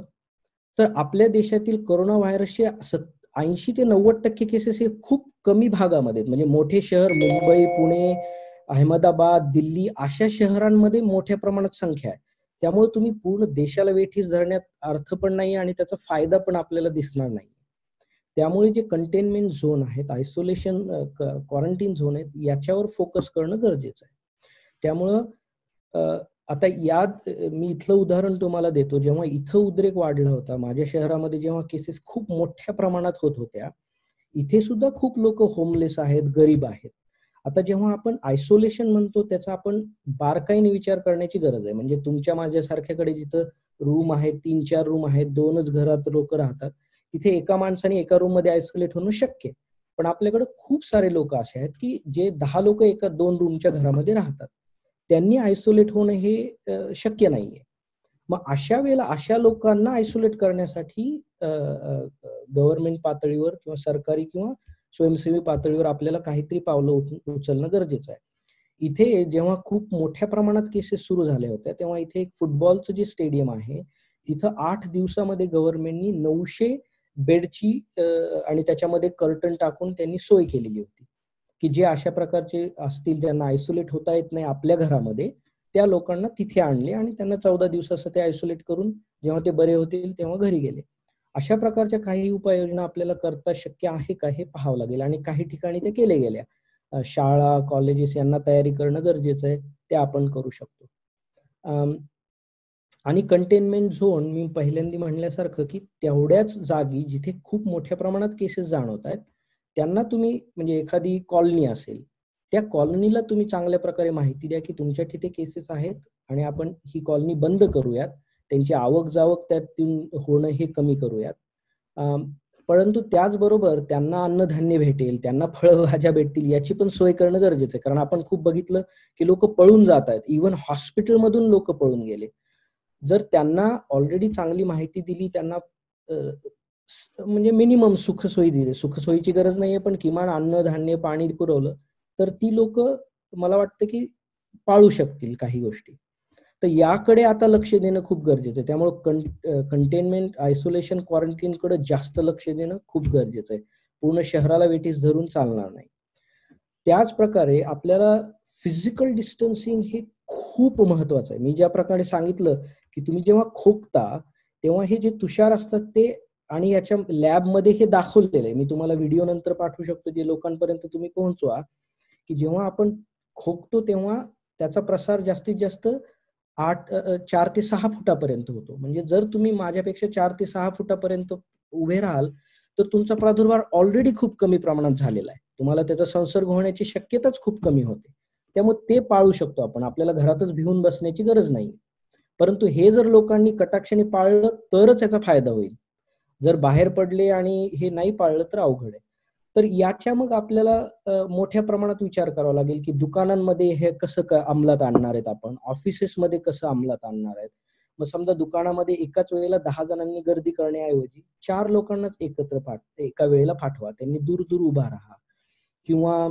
तर आपल्या देशातील कोरोना व्हायरसचे 80 ते 90% केसेस हे खूप कमी भागामध्ये, म्हणजे मोठे शहर मुंबई, पुणे, अहमदाबाद, दिल्ली अशा शहरांमध्ये मोठ्या प्रमाणात संख्या आहे. त्यामुळे तुम्ही पूर्ण देशाला वेठीस धरण्यात अर्थ पण नाही आणि त्याचा फायदा पण आपल्याला दिसणार नाही. त्यामुळे जे कंटेनमेंट झोन आहेत, आयसोलेशन क्वारंटीन झोन आहेत, याच्यावर फोकस करणं गरजेचं आहे. त्यामुळं आता यात मी इथलं उदाहरण तुम्हाला देतो. जेव्हा इथं उद्रेक वाढला होता माझ्या शहरामध्ये, जेव्हा केसेस खूप मोठ्या प्रमाणात होत होत्या, इथे सुद्धा खूप लोक होमलेस आहेत, गरीब आहेत. आता जेव्हा आपण आयसोलेशन म्हणतो त्याचा आपण बारकाईने विचार करण्याची गरज आहे. म्हणजे तुमच्या माझ्यासारख्याकडे जिथं रूम आहेत, 3-4 रूम आहेत, 2च घरात लोक राहतात, तिथे एका माणसाने एका रूम मध्ये आयसोलेट होणं शक्य आहे. पण आपल्याकडे खूप सारे लोक असे आहेत की जे 10 लोक एका 2 रूमच्या घरामध्ये राहतात, त्यांनी आयसोलेट होणं हे शक्य नाहीये. मग अशा वेळेला अशा लोकांना आयसोलेट करण्यासाठी गव्हर्नमेंट पातळीवर किंवा सरकारी किंवा स्वयंसेवी पातळीवर आपल्याला काहीतरी पावलं उचलणं गरजेचं आहे. इथे जेव्हा खूप मोठ्या प्रमाणात केसेस सुरू झाल्या होत्या तेव्हा इथे एक फुटबॉलचं जे स्टेडियम आहे तिथं 8 दिवसामध्ये गव्हर्नमेंटनी 900 बेडची आणि त्याच्यामध्ये कर्टन टाकून त्यांनी सोय केलेली होती की जे अशा प्रकारचे असतील ज्यांना आयसोलेट होता येत नाही आपल्या घरामध्ये, त्या लोकांना तिथे आणले आणि त्यांना 14 दिवसाचं ते आयसोलेट करून जेव्हा ते बरे होतील तेव्हा घरी गेले. अशा प्रकारच्या काही उपाययोजना आपल्याला करता शक्य आहे का हे पाहावं लागेल आणि काही ठिकाणी ते केले गेल्या. शाळा, कॉलेजेस यांना तयारी करणं गरजेचं आहे, ते आपण करू शकतो. आणि कंटेनमेंट झोन मी पहिल्यांदा म्हणल्यासारखं की तेवढ्याच जागी जिथे खूप मोठ्या प्रमाणात केसेस जाणवत आहेत त्यांना तुम्ही, म्हणजे एखादी कॉलनी असेल, त्या कॉलनीला तुम्ही चांगल्या प्रकारे माहिती द्या की तुमच्या तिथे केसेस आहेत आणि आपण ही कॉलनी बंद करूयात, त्यांची आवक जावक त्यातून होणं हे कमी करूयात. परंतु त्याचबरोबर त्यांना अन्नधान्य भेटेल, त्यांना फळभाज्या भेटतील याची पण सोय करणं गरजेचं आहे. कारण आपण खूप बघितलं की लोक पळून जात आहेत, इव्हन हॉस्पिटलमधून लोक पळून गेले. जर त्यांना ऑलरेडी चांगली माहिती दिली, त्यांना म्हणजे मिनिमम सुखसोयी दिली, सुखसोयीची गरज नाहीये पण किमान अन्नधान्य, पाणी पुरवलं तर ती लोक मला वाटतं की पाळू शकतील काही गोष्टी. तर याकडे आता लक्ष देणं खूप गरजेचं आहे. त्यामुळे कंटेनमेंट, आयसोलेशन, क्वारंटीन कडे जास्त लक्ष देणं खूप गरजेचं आहे. पूर्ण शहराला वेठीस धरून चालणार नाही. त्याच प्रकारे आपल्याला फिजिकल डिस्टन्सिंग हे खूप महत्वाचं आहे. मी ज्या प्रकारे सांगितलं की तुम्ही जेव्हा खोकता तेव्हा हे जे तुषार असतात ते, आणि याच्या लॅबमध्ये हे दाखवलेलं आहे, मी तुम्हाला व्हिडिओ नंतर पाठवू शकतो जे लोकांपर्यंत तुम्ही पोहोचवा, की जेव्हा आपण खोकतो तेव्हा त्याचा प्रसार जास्तीत जास्त 4 ते 6 फुटापर्यंत होतो. म्हणजे जर तुम्ही माझ्यापेक्षा 4 ते 6 फुटापर्यंत उभे राहाल तर तुमचा प्रादुर्भाव ऑलरेडी खूप कमी प्रमाणात झालेला आहे, तुम्हाला त्याचा संसर्ग होण्याची शक्यताच खूप कमी होते. त्यामुळे ते पाळू शकतो आपण, आपल्याला घरातच भिवून बसण्याची गरज नाही. परंतु हे जर लोकांनी कटाक्षाने पाळलं तरच याचा फायदा होईल. जर बाहेर पडले आणि हे नाही पाळलं तर अवघड आहे. तर याच्या मग आपल्याला मोठ्या प्रमाणात विचार करावा लागेल की दुकानांमध्ये हे कसं अंमलात आणणार आहेत आपण, ऑफिसेसमध्ये कसं अंमलात आणणार आहेत. मग समजा दुकानामध्ये एकाच वेळेला 10 जणांनी गर्दी करण्याऐवजी 4 लोकांनाच एका वेळेला पाठवा, त्यांनी दूर दूर उभा राहा. किंवा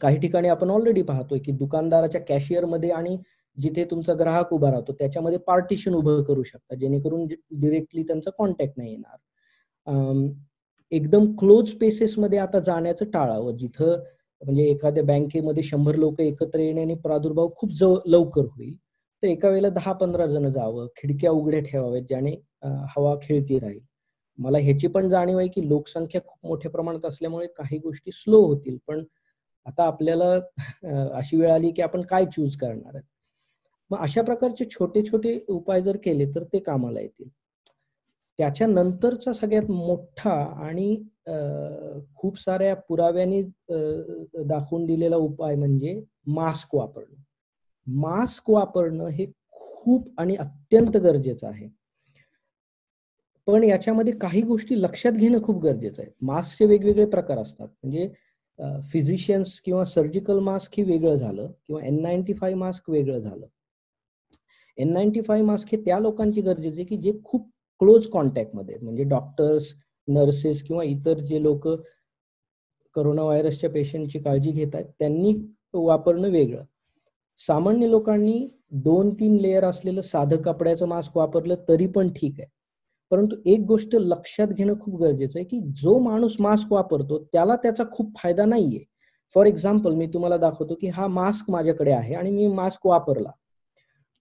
काही ठिकाणी आपण ऑलरेडी पाहतोय की दुकानदाराच्या कॅशियरमध्ये आणि जिथे तुमचा ग्राहक उभा राहतो त्याच्यामध्ये पार्टिशन उभं करू शकता, जेणेकरून डिरेक्टली त्यांचा कॉन्टॅक्ट नाही येणार. एकदम क्लोज स्पेसेसमध्ये आता जाण्याचं टाळावं, जिथं म्हणजे एखाद्या बँकेमध्ये 100 लोक एकत्र येण्याने प्रादुर्भाव खूप लवकर होईल. तर एका वेळेला 10-15 जण जावं, खिडक्या उघड्या ठेवाव्यात ज्याने हवा खेळती राहील. मला ह्याची पण जाणीव आहे की लोकसंख्या खूप मोठ्या प्रमाणात असल्यामुळे काही गोष्टी स्लो होतील, पण आता आपल्याला अशी वेळ आली की आपण काय चूज करणार आहे. मग अशा प्रकारचे छोटे छोटे उपाय जर केले तर ते कामाला येतील. त्याच्यानंतरचा सगळ्यात मोठा आणि खूप साऱ्या पुराव्यांनी दाखवून दिलेला उपाय म्हणजे मास्क वापरणं. मास्क वापरणं हे खूप आणि अत्यंत गरजेचं आहे. पण याच्यामध्ये काही गोष्टी लक्षात घेणं खूप गरजेचं आहे. मास्कचे वेगवेगळे प्रकार असतात. म्हणजे फिजिशियन्स किंवा सर्जिकल मास्क हे वेगळं झालं किंवा N95 मास्क वेगळं झालं. N95 मास्क हे त्या लोकांची गरजेचे की जे खूप क्लोज कॉन्टॅक्टमध्ये, म्हणजे डॉक्टर्स, नर्सेस किंवा इतर जे लोक कोरोना व्हायरसच्या पेशंटची काळजी घेत आहेत त्यांनी वापरणं वेगळं. सामान्य लोकांनी 2-3 लेअर असलेलं साधं कपड्याचं मास्क वापरलं तरी पण ठीक आहे. परंतु एक गोष्ट लक्षात घेणं खूप गरजेचं आहे की जो माणूस मास्क वापरतो त्याला त्याचा खूप फायदा नाहीये. फॉर एक्झाम्पल मी तुम्हाला दाखवतो की हा मास्क माझ्याकडे आहे आणि मी मास्क वापरला,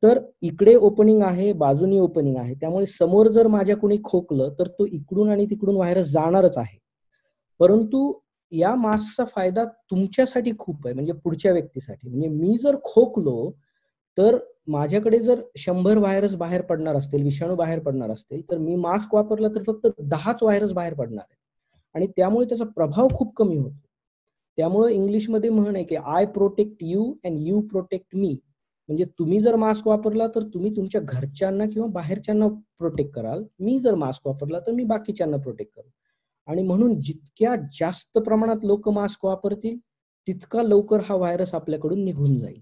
तर इकडे ओपनिंग आहे, बाजूनी ओपनिंग आहे, त्यामुळे समोर जर माझ्या कोणी खोकलं तर तो इकडून आणि तिकडून व्हायरस जाणारच आहे. परंतु या मास्कचा फायदा तुमच्यासाठी खूप आहे, म्हणजे पुढच्या व्यक्तीसाठी. म्हणजे मी जर खोकलो तर माझ्याकडे जर 100 व्हायरस बाहेर पडणार असतील, विषाणू बाहेर पडणार असतील, तर मी मास्क वापरला तर फक्त 10च व्हायरस बाहेर पडणार आहे आणि त्यामुळे त्याचा प्रभाव खूप कमी होतो. त्यामुळे इंग्लिशमध्ये म्हण आहे की I protect you and you protect me. म्हणजे तुम्ही जर मास्क वापरला तर तुम्ही तुमच्या घरच्यांना किंवा बाहेरच्यांना प्रोटेक्ट कराल, मी जर मास्क वापरला तर मी बाकीच्यांना प्रोटेक्ट करेल. आणि म्हणून जितक्या जास्त प्रमाणात लोक मास्क वापरतील तितका लवकर हा व्हायरस आपल्याकडून निघून जाईल,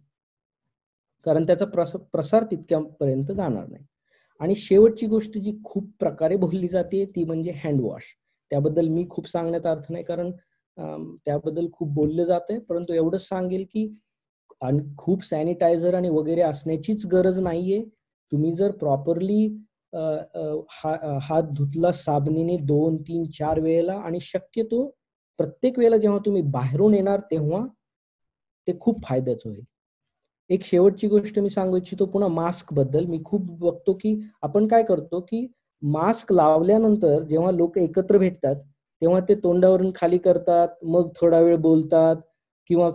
कारण त्याचा प्रसार तितक्यापर्यंत जाणार नाही. आणि शेवटची गोष्ट जी खूप प्रकारे बोलली जाते ती म्हणजे हँडवॉश. त्याबद्दल मी खूप सांगण्यात अर्थ नाही, कारण त्याबद्दल खूप बोललं जातंय, परंतु एवढंच सांगेल की खूप सॅनिटायझर आणि वगैरे असण्याचीच गरज नाहीये. तुम्ही जर प्रॉपरली हात धुतला साबणीने 2, 3, 4 वेळेला आणि शक्यतो प्रत्येक वेळेला जेव्हा तुम्ही बाहेरून येणार तेव्हा ते खूप फायद्याचं होईल. एक शेवटची गोष्ट मी सांगू इच्छितो पुन्हा मास्क बद्दल. मी खूप बघतो की आपण काय करतो की मास्क लावल्यानंतर जेव्हा लोक एकत्र भेटतात तेव्हा ते तोंडावरून खाली करतात, मग थोडा वेळ बोलतात किंवा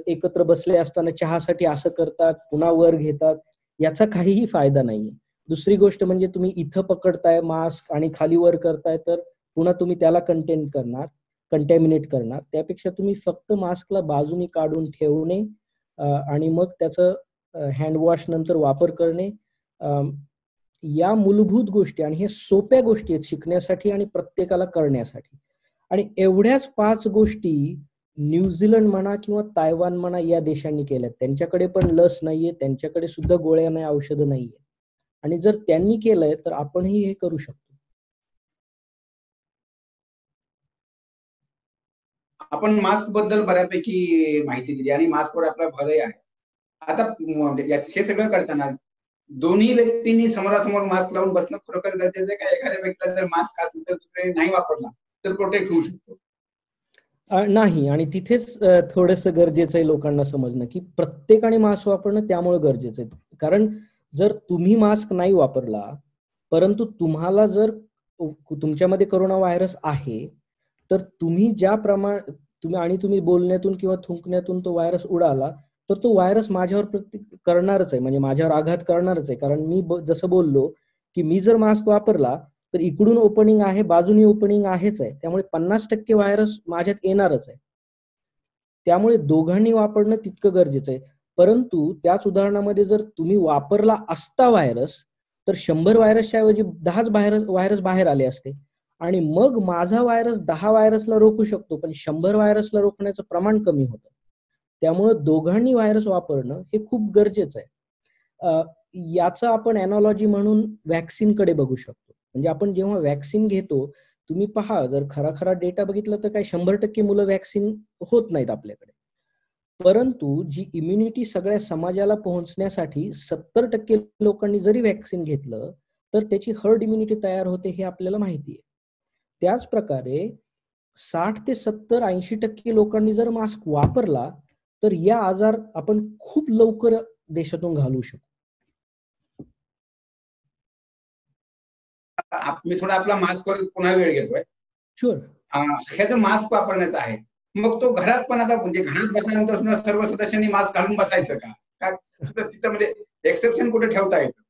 एकत्र बसले असताना चहासाठी असं करतात, पुन्हा वर घेतात. याचा काहीही फायदा नाहीये. दुसरी गोष्ट म्हणजे तुम्ही इथं पकडताय मास्क आणि खाली वर करताय तर पुन्हा तुम्ही त्याला कंटॅमिनेट करणार. त्यापेक्षा तुम्ही फक्त मास्कला बाजूनी काढून ठेवणे आणि मग त्याचं हँडवॉश नंतर वापर करणे, या मूलभूत गोष्टी आणि हे सोप्या गोष्टी आहेत शिकण्यासाठी आणि प्रत्येकाला करण्यासाठी. आणि एवढ्याच 5 गोष्टी न्यूझीलंड म्हणा किंवा तायवान म्हणा या देशांनी केल्यात. त्यांच्याकडे पण लस नाहीये, त्यांच्याकडे सुद्धा गोळ्या नाही, औषधं नाहीये. आणि जर त्यांनी केलंय तर आपणही हे करू शकतो. आपण मास्क बद्दल बऱ्यापैकी माहिती दिली आणि मास्कवर आपला भरही आहे. आता हे सगळं करताना दोन्ही व्यक्तींनी समोरासमोर मास्क लावून बसणं खरोखर गरजेचं आहे का? एखाद्या व्यक्तीला जर मास्क असेल तर दुसऱ्याने नाही वापरला तर प्रोटेक्ट होऊ शकतो? नाही. आणि तिथेच थोडंसं गरजेचं आहे लोकांना समजणं की प्रत्येकाने मास्क वापरणं त्यामुळे गरजेचं आहे. कारण जर तुम्ही मास्क नाही वापरला परंतु तुम्हाला जर तुमच्यामध्ये कोरोना व्हायरस आहे तर तुम्ही तुम्ही बोलण्यातून किंवा थुंकण्यातून तो व्हायरस उडाला तर तो व्हायरस माझ्यावर करणारच आहे, म्हणजे माझ्यावर आघात करणारच आहे. कारण मी जसं बोललो की मी जर मास्क वापरला तर इकडून ओपनिंग आहे, बाजूनी ओपनिंग आहेच आहे, त्यामुळे 50% व्हायरस माझ्यात येणारच आहे. त्यामुळे दोघांनी वापरणं तितकं गरजेचं आहे. परंतु त्याच उदाहरणामध्ये जर तुम्ही वापरला असता व्हायरस तर 100 व्हायरसच्या ऐवजी 10 व्हायरस बाहेर आले असते आणि मग माझा व्हायरस 10 व्हायरसला रोखू शकतो पण 100 व्हायरसला रोखण्याचं प्रमाण कमी होतं. त्यामुळं दोघांनी व्हायरस वापरणं हे खूप गरजेचं आहे. याचं आपण अॅनॉलॉजी म्हणून व्हॅक्सिनकडे बघू शकतो. म्हणजे आपण जेव्हा व्हॅक्सिन घेतो, तुम्ही पहा जर खरा डेटा बघितला तर काही 100% मुलं व्हॅक्सिन होत नाहीत आपल्याकडे. परंतु जी इम्युनिटी सगळ्या समाजाला पोहोचण्यासाठी 70% लोकांनी जरी व्हॅक्सिन घेतलं तर त्याची हर्ड इम्युनिटी तयार होते हे आपल्याला माहिती आहे. त्याच प्रकारे 60 ते 70, 80% लोकांनी जर मास्क वापरला तर या आजार आपण खूप लवकर देशातून घालवू शकतो. मी थोडा आपला मास्कवर पुन्हा वेळ घेतोय. शुअर. हे जो मास्क वापरण्याचा आहे मग तो घरात पण आता म्हणजे घरात बसल्यानंतर सर्व सदस्यांनी मास्क घालून बसायचं का? तिथं म्हणजे एक्सेप्शन कुठे ठेवता येतं?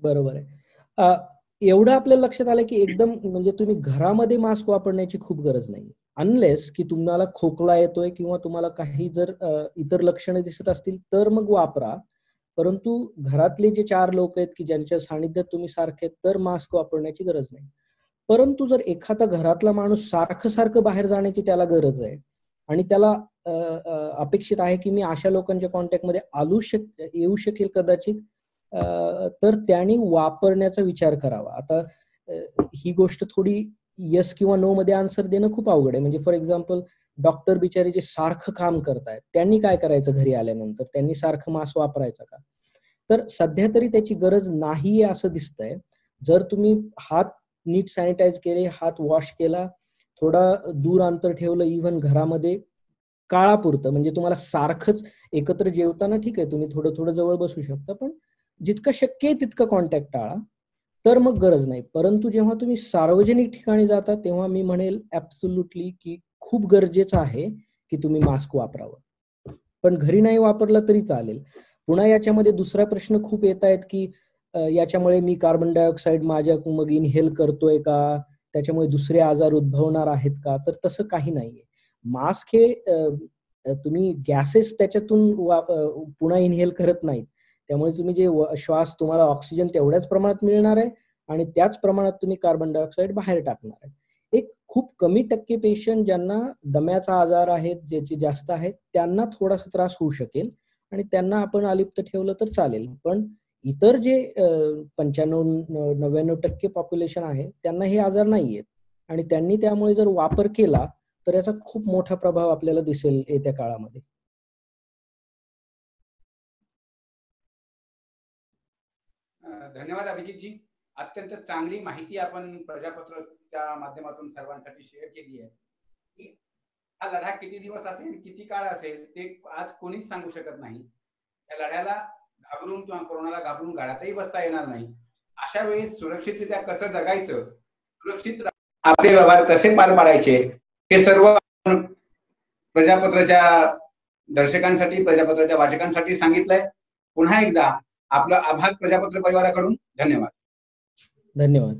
बरोबर आहे. एवढं आपल्या लक्षात आलं की एकदम म्हणजे तुम्ही घरामध्ये मास्क वापरण्याची खूप गरज नाही, अनलेस की तुम्हाला खोकला येतोय किंवा तुम्हाला काही जर इतर लक्षणं दिसत असतील तर मग वापरा. परंतु घरातले जे 4 लोक आहेत की ज्यांच्या सानिध्यात तुम्ही सारखे तर मास्क वापरण्याची गरज नाही. परंतु जर एखादा घरातला माणूस सारखं बाहेर जाण्याची त्याला गरज आहे आणि त्याला अपेक्षित आहे की मी अशा लोकांच्या कॉन्टॅक्टमध्ये येऊ शकेल कदाचित, तर त्यांनी वापरण्याचा विचार करावा. आता ही गोष्ट थोडी येस किंवा नो मध्ये आन्सर देणं खूप अवघड आहे. म्हणजे फॉर एक्झाम्पल डॉक्टर बिचारे जे सारखं काम करतायत त्यांनी काय करायचं घरी आल्यानंतर? त्यांनी सारखं मास्क वापरायचा का? तर सध्या तरी त्याची गरज नाही असं दिसतंय. जर तुम्ही हात नीट सॅनिटाईज केले, हात वॉश केला, थोडा दूर अंतर ठेवलं, इव्हन घरामध्ये काळापुरतं, म्हणजे तुम्हाला सारखंच एकत्र जेवताना ठीक आहे तुम्ही थोडं जवळ बसू शकता, पण जितकं शक्य आहे तितकं कॉन्टॅक्ट टाळा, तर मग गरज नाही. परंतु जेव्हा तुम्ही सार्वजनिक ठिकाणी जाता तेव्हा मी म्हणेल ऍब्सोल्युटली की खूप गरजेचं आहे की तुम्ही मास्क वापरावं. पण घरी नाही वापरलं तरी चालेल. पुन्हा याच्यामध्ये दुसरा प्रश्न खूप येत आहेत की याच्यामुळे मी कार्बन डायऑक्साईड माझ्या मग इनहेल करतोय का, त्याच्यामुळे दुसरे आजार उद्भवणार आहेत का? तर तसं काही नाहीये. मास्क हे तुम्ही गॅसेस त्याच्यातून पुन्हा इनहेल करत नाहीत. त्यामुळे तुम्ही जे श्वास तुम्हाला ऑक्सिजन तेवढ्याच प्रमाणात मिळणार आहे आणि त्याच प्रमाणात तुम्ही कार्बन डायऑक्साईड बाहेर टाकणार आहे. एक खूप कमी टक्के पेशंट ज्यांना दम्याचा आजार आहे, ज्याचे जास्त आहेत, त्यांना थोडासा त्रास होऊ शकेल आणि त्यांना आपण अलिप्त ठेवलं तर चालेल. पण इतर जे 95-99% पॉप्युलेशन आहे त्यांना हे आजार नाहीयेत आणि त्यांनी त्यामुळे जर वापर केला तर याचा खूप मोठा प्रभाव आपल्याला दिसेल येत्या काळामध्ये. धन्यवाद अभिजितजी. अत्यंत चांगली माहिती आपण प्रजापत्राच्या माध्यमातून सर्वांसाठी शेअर केली आहे. की हा लढा किती दिवस असेल, किती काळ असेल ते आज कोणीच सांगू शकत नाही. या लढ्याला घाबरून किंवा कोरोनाला घाबरून घरातही बसता येणार नाही. अशा वेळेस सुरक्षितरित्या कसं जगायचं, सुरक्षित आपले व्यवहार कसे पार पाडायचे, हे सर्व प्रजापत्राच्या दर्शकांसाठी, प्रजापत्राच्या वाचकांसाठी सांगितलंय. पुन्हा एकदा आपलं आभार प्रजापत्र परिवाराकडून. धन्यवाद. धन्यवाद.